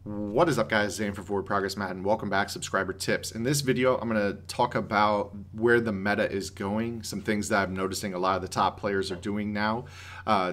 What is up, guys? Zane for Forward Progress Matt, and welcome back, subscriber tips. In this video, I'm going to talk about where the meta is going, some things that I'm noticing a lot of the top players are doing now.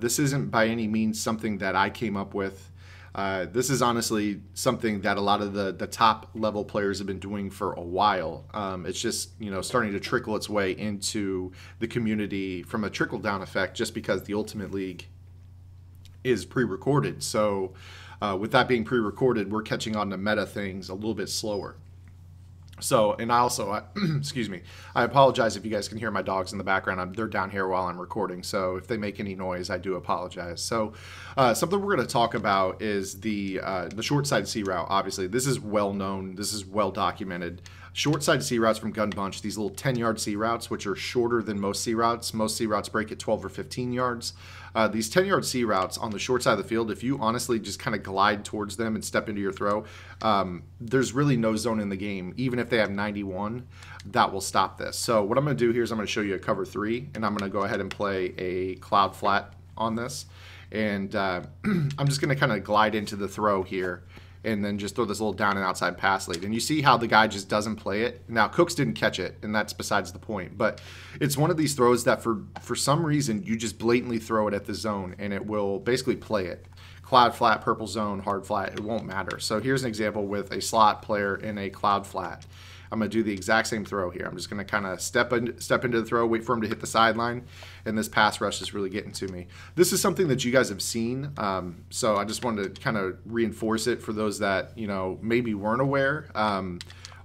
This isn't by any means something that I came up with. This is honestly something that a lot of the top level players have been doing for a while. It's just, starting to trickle its way into the community from a trickle down effect just because the Ultimate League is pre-recorded. So with that being pre-recorded, we're catching on to meta things a little bit slower. So, and I also, excuse me, I apologize if you guys can hear my dogs in the background. They're down here while I'm recording, so if they make any noise, I do apologize. So, something we're going to talk about is the short side C route. Obviously, this is well known. This is well documented. Short side C routes from Gun Bunch, these little 10-yard C routes, which are shorter than most C routes. Most C routes break at 12 or 15 yards. These 10-yard C routes on the short side of the field, if you honestly just kind of glide towards them and step into your throw, there's really no zone in the game. Even if they have 91, that will stop this. So what I'm going to do here is I'm going to show you a cover 3, and I'm going to go ahead and play a cloud flat on this. And I'm just going to kind of glide into the throw here and then just throw this little down and outside pass lead. And you see how the guy just doesn't play it. Now, Cooks didn't catch it, and that's besides the point. But it's one of these throws that for some reason, you just blatantly throw it at the zone, and it will basically play it. Cloud flat, purple zone, hard flat, it won't matter. So here's an example with a slot player in a cloud flat. I'm going to do the exact same throw here. I'm just going to kind of step into the throw, wait for him to hit the sideline, and this pass rush is really getting to me. This is something that you guys have seen, so I just wanted to kind of reinforce it for those that maybe weren't aware,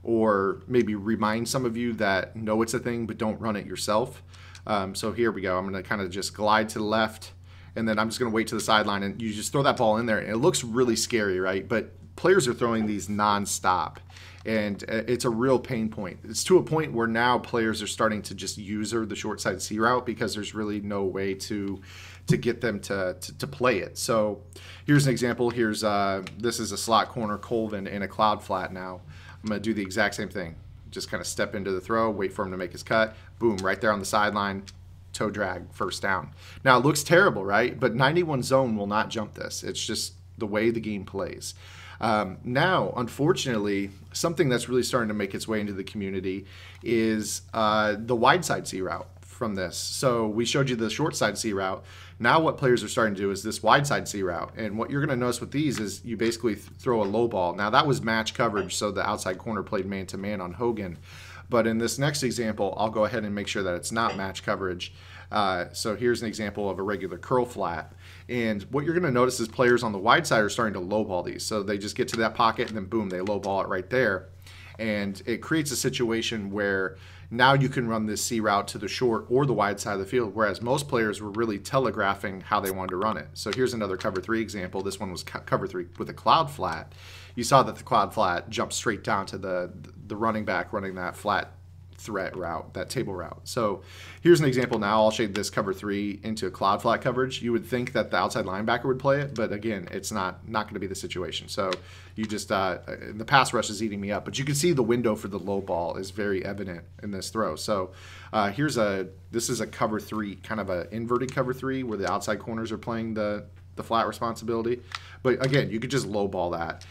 or maybe remind some of you that know it's a thing but don't run it yourself. So here we go. I'm going to kind of just glide to the left, and then I'm just going to wait to the sideline, and you just throw that ball in there, and it looks really scary, right? But players are throwing these non-stop, and it's a real pain point. It's to a point where now players are starting to just user the short side C route because there's really no way to get them to play it. So here's an example. Here's this is a slot corner Colvin in a cloud flat now. I'm going to do the exact same thing. Just kind of step into the throw, wait for him to make his cut. Boom, right there on the sideline. Toe drag, first down. Now it looks terrible, right? But 91 zone will not jump this. It's just the way the game plays. Now, unfortunately, something that's really starting to make its way into the community is the wide side C route from this. So we showed you the short side C route. Now what players are starting to do is this wide side C route. And what you're going to notice with these is you basically throw a low ball. Now that was match coverage, so the outside corner played man-to-man on Hogan. But in this next example, I'll go ahead and make sure that it's not match coverage. So here's an example of a regular curl flat. And what you're going to notice is players on the wide side are starting to low ball these. So they just get to that pocket and then boom, they low ball it right there. And it creates a situation where now you can run this C route to the short or the wide side of the field, whereas most players were really telegraphing how they wanted to run it. So here's another cover 3 example. This one was cover 3 with a cloud flat. You saw that the cloud flat jumped straight down to the running back running that flat threat route, that table route. So here's an example now. I'll shade this cover 3 into a cloud flat coverage. You would think that the outside linebacker would play it, but again, it's not going to be the situation. So you just, the pass rush is eating me up, but you can see the window for the low ball is very evident in this throw. So this is a cover 3, kind of an inverted cover 3 where the outside corners are playing the flat responsibility. But again, you could just low ball that.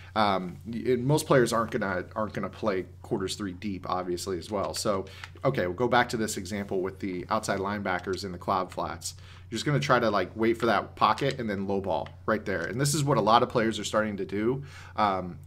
Most players aren't gonna play quarters 3 deep, obviously, as well. So okay, we'll go back to this example with the outside linebackers in the cloud flats. You're just gonna try to wait for that pocket and then low ball right there. And this is what a lot of players are starting to do.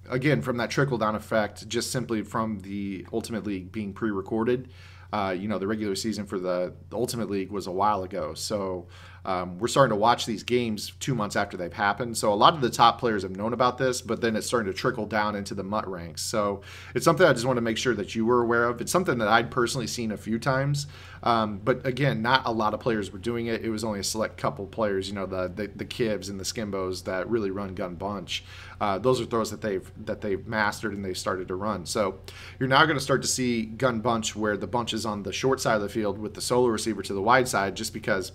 Again, from that trickle down effect, just simply from the Ultimate League being pre-recorded. The regular season for the Ultimate League was a while ago. So we're starting to watch these games 2 months after they've happened. So a lot of the top players have known about this, but then it's starting to trickle down into the MUT ranks. So it's something I just want to make sure that you were aware of. It's something that I'd personally seen a few times. But again, not a lot of players were doing it. It was only a select couple players, the Kibs and the Skimbos that really run Gun Bunch. Those are throws that they've mastered and they started to run. So you're now going to start to see Gun Bunch where the bunch is on the short side of the field with the solo receiver to the wide side, just because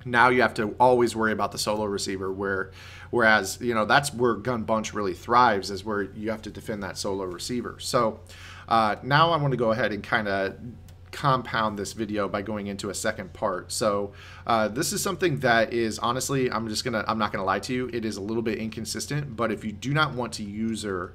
now you have to always worry about the solo receiver, whereas that's where Gun Bunch really thrives, is where you have to defend that solo receiver. So now I want to go ahead and kind of compound this video by going into a second part. So this is something that is honestly, I'm not gonna lie to you, it is a little bit inconsistent, but if you do not want to user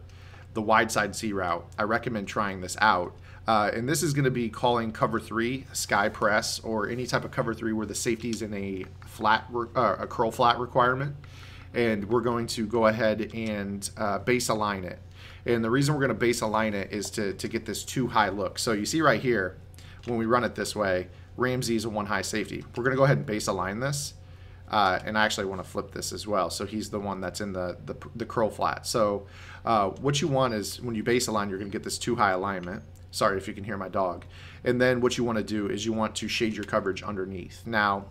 the wide side C route, I recommend trying this out. And this is going to be calling cover 3, sky press, or any type of cover 3 where the safety is in a flat, a curl flat requirement. And we're going to go ahead and base align it. And the reason we're going to base align it is to get this 2 high look. So you see right here, when we run it this way, Ramsey is a 1 high safety. We're going to go ahead and base align this. And I actually want to flip this as well. So he's the one that's in the curl flat. So what you want is when you base align, you're going to get this 2 high alignment. Sorry if you can hear my dog. And then what you want to do is you want to shade your coverage underneath. Now,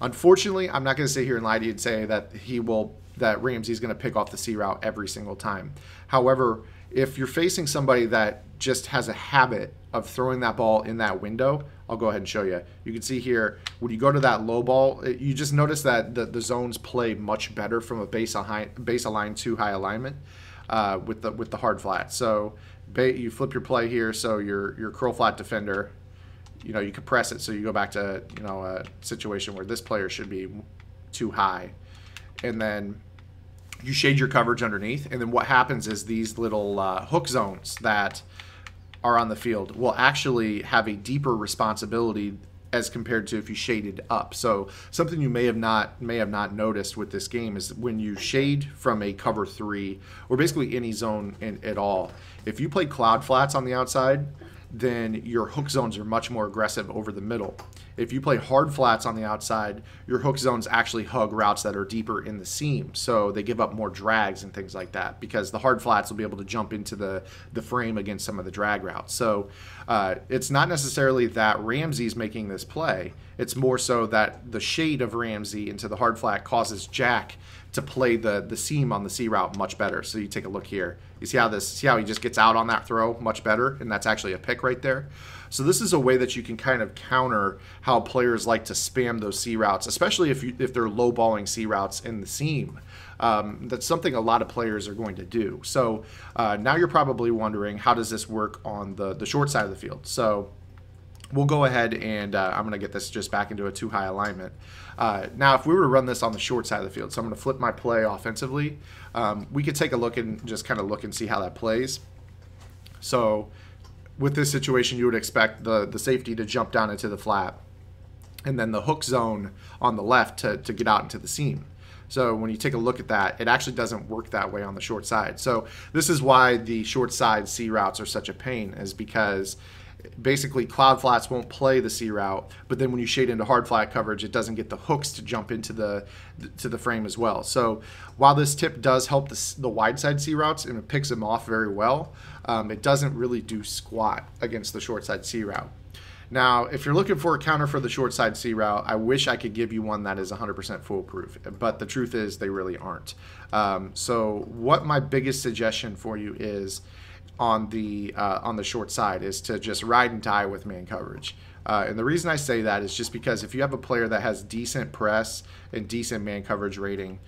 unfortunately, I'm not going to sit here and lie to you and say that that Ramsey's going to pick off the C route every single time. However, if you're facing somebody that just has a habit of throwing that ball in that window, I'll go ahead and show you. You can see here, when you go to that low ball, you just notice that the zones play much better from a base align 2 high alignment with the hard flat. So you flip your play here, so your curl flat defender, you can press it, so you go back to a situation where this player should be 2 high, and then you shade your coverage underneath, and then what happens is these little hook zones that are on the field will actually have a deeper responsibility as compared to if you shaded up. So something you may have not noticed with this game is when you shade from a cover 3 or basically any zone at all, if you play cloud flats on the outside, then your hook zones are much more aggressive over the middle. If you play hard flats on the outside, your hook zones actually hug routes that are deeper in the seam, so they give up more drags and things like that, because the hard flats will be able to jump into the frame against some of the drag routes. So it's not necessarily that Ramsey's making this play, it's more so that the shade of Ramsey into the hard flat causes Jack to play the seam on the C route much better. So you take a look here. You see how he just gets out on that throw much better, and that's actually a pick right there. So this is a way that you can kind of counter how players like to spam those C routes, especially if they're low balling C routes in the seam. That's something a lot of players are going to do. So now you're probably wondering, how does this work on the short side of the field? So we'll go ahead and I'm going to get this just back into a 2 high alignment. Now, if we were to run this on the short side of the field, so I'm going to flip my play offensively, we could take a look and just kind of look and see how that plays. So with this situation, you would expect the safety to jump down into the flat, and then the hook zone on the left to get out into the seam. So when you take a look at that, it actually doesn't work that way on the short side. So this is why the short side C routes are such a pain, is because basically cloud flats won't play the C route, but then when you shade into hard flat coverage, it doesn't get the hooks to jump into the frame as well. So while this tip does help the wide side C routes and it picks them off very well, it doesn't really do squat against the short side C route. Now, if you're looking for a counter for the short side C route, I wish I could give you one that is 100% foolproof, but the truth is they really aren't. So what my biggest suggestion for you is on the short side is to just ride and die with man coverage. And the reason I say that is just because if you have a player that has decent press and decent man coverage rating,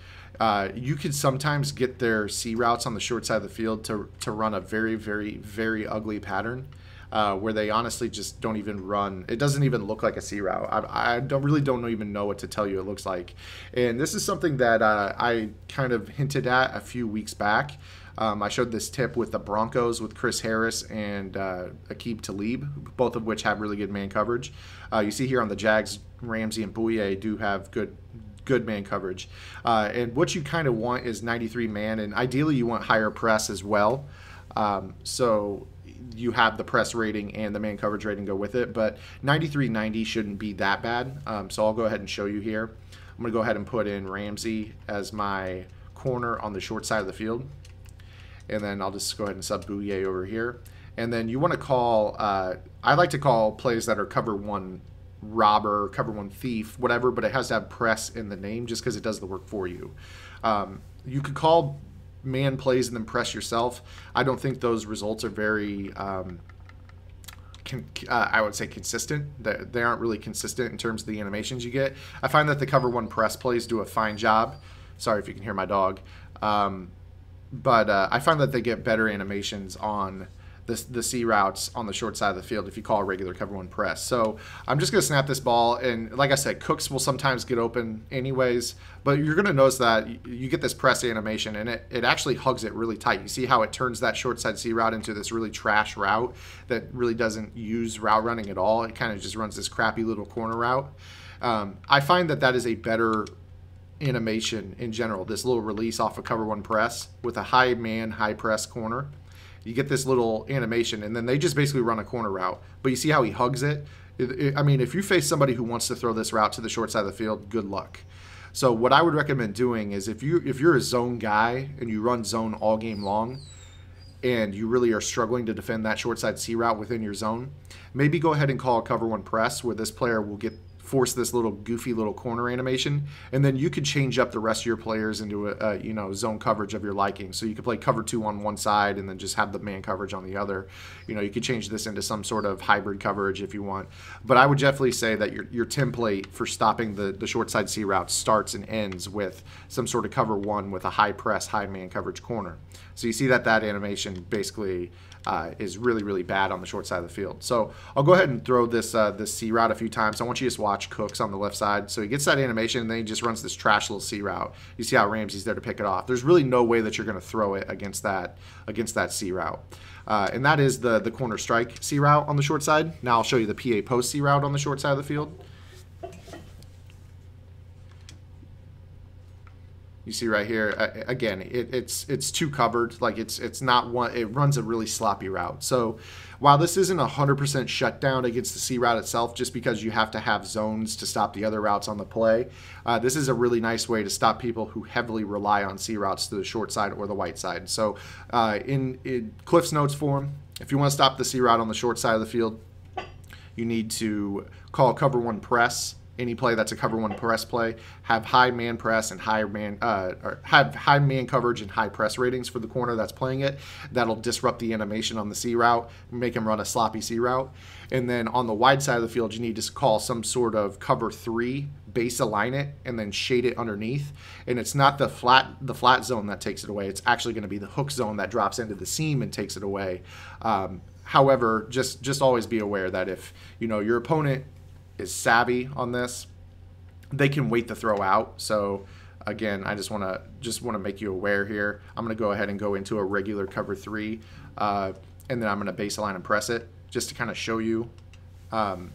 you could sometimes get their C routes on the short side of the field to run a very, very, very ugly pattern where they honestly just don't even run. It doesn't even look like a C route. I really don't even know what to tell you it looks like. And this is something that I kind of hinted at a few weeks back. I showed this tip with the Broncos with Chris Harris and Aqib Talib, both of which have really good man coverage. You see here on the Jags, Ramsey and Bouye do have good man coverage. And what you kind of want is 93 man, and ideally you want higher press as well. So you have the press rating and the man coverage rating go with it, but 93-90 shouldn't be that bad. So I'll go ahead and show you here. I'm going to go ahead and put in Ramsey as my corner on the short side of the field. And then I'll just go ahead and sub Bouye over here. And then you want to call, I like to call plays that are cover 1 robber, cover 1 thief, whatever, but it has to have press in the name just because it does the work for you. You could call man plays and then press yourself. I don't think those results are very, I would say, consistent. They aren't really consistent in terms of the animations you get. I find that the cover 1 press plays do a fine job. Sorry if you can hear my dog. But I find that they get better animations on the C routes on the short side of the field if you call a regular cover one press. So I'm just going to snap this ball, and like I said, Cooks will sometimes get open anyways, but you're going to notice that you get this press animation, and it actually hugs it really tight. You see how it turns that short side C route into this really trash route that really doesn't use route running at all. It kind of just runs this crappy little corner route. I find that is a better animation in general, this little release off a cover one press with a high man, high press corner. You get this little animation, and then they just basically run a corner route. But you see how he hugs it? I mean, if you face somebody who wants to throw this route to the short side of the field, good luck. So what I would recommend doing is if you're a zone guy and you run zone all game long, and you really are struggling to defend that short side C route within your zone, maybe go ahead and call a cover one press where this player will force this little goofy little corner animation, and then you could change up the rest of your players into a zone coverage of your liking. So you could play cover 2 on one side and then just have the man coverage on the other. You could change this into some sort of hybrid coverage if you want. But I would definitely say that your template for stopping the short side C route starts and ends with some sort of cover 1 with a high press, high man coverage corner. So you see that animation basically is really, really bad on the short side of the field. So I'll go ahead and throw this C route a few times. I want you to just watch Cooks on the left side. So he gets that animation, and then he just runs this trash little C route. You see how Ramsey's there to pick it off. There's really no way that you're going to throw it against that C route. And that is the corner strike C route on the short side. Now I'll show you the PA post C route on the short side of the field. You see right here, again, it's too covered. Like it's not one. It runs a really sloppy route. So while this isn't 100% shutdown against the C route itself, just because you have to have zones to stop the other routes on the play, this is a really nice way to stop people who heavily rely on C routes to the short side or the white side. So in Cliff's notes form, if you want to stop the C route on the short side of the field, you need to call cover 1 press. Any play that's a cover 1 press play, have high man press and have high man coverage and high press ratings for the corner that's playing it. That'll disrupt the animation on the C route, make him run a sloppy C route. And then on the wide side of the field, you need to call some sort of cover 3, base align it, and then shade it underneath. And it's not the flat zone that takes it away. It's actually going to be the hook zone that drops into the seam and takes it away. However, just always be aware that if your opponent is savvy on this, they can wait to throw out. So again, I just want to make you aware here. I'm going to go ahead and go into a regular cover 3, and then I'm going to baseline and press it just to kind of show you. And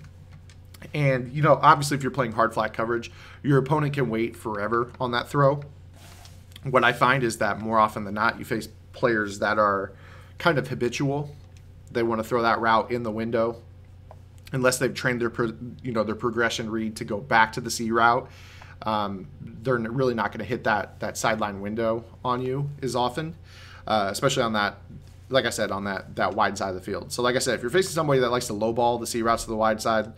obviously, if you're playing hard flat coverage, your opponent can wait forever on that throw. What I find is that more often than not, you face players that are kind of habitual. They want to throw that route in the window. Unless they've trained their progression read to go back to the C route, they're really not going to hit that sideline window on you as often, especially on that, like I said, on that wide side of the field. So like I said, if you're facing somebody that likes to lowball the C routes to the wide side,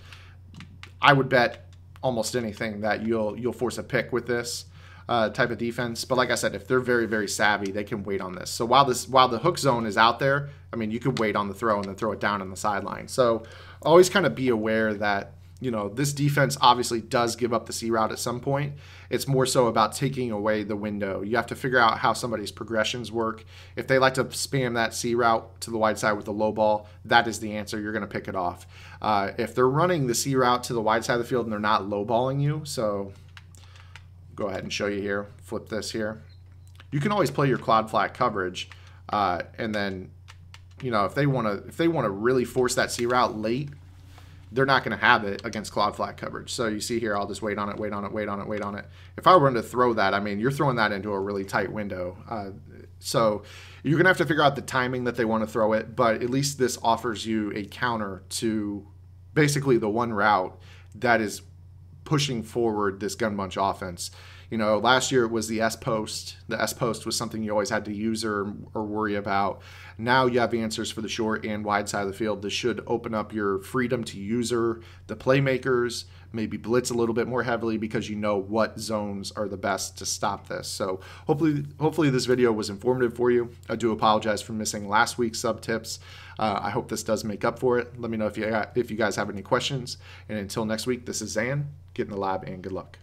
I would bet almost anything that you'll force a pick with this type of defense. But like I said, if they're very, very savvy, they can wait on this. So while the hook zone is out there, I mean, you could wait on the throw and then throw it down on the sideline. So always kind of be aware that, this defense obviously does give up the C route at some point. It's more so about taking away the window. You have to figure out how somebody's progressions work. If they like to spam that C route to the wide side with the low ball, that is the answer. You're going to pick it off. If they're running the C route to the wide side of the field and they're not low balling you, so go ahead and show you here, flip this here. You can always play your quad flat coverage, and then if they want to really force that C route late, they're not going to have it against quad flat coverage. So you see here, I'll just wait on it, wait on it, wait on it, wait on it. If I were to throw that, I mean, you're throwing that into a really tight window. So you're going to have to figure out the timing that they want to throw it, but at least this offers you a counter to basically the one route that is pushing forward this gun bunch offense. Last year it was the S-post. The S-post was something you always had to use or worry about. Now you have answers for the short and wide side of the field. This should open up your freedom to user the playmakers, maybe blitz a little bit more heavily because you know what zones are the best to stop this. So hopefully this video was informative for you. I do apologize for missing last week's sub tips. I hope this does make up for it. Let me know if you guys have any questions. And until next week, this is Zan. Get in the lab and good luck.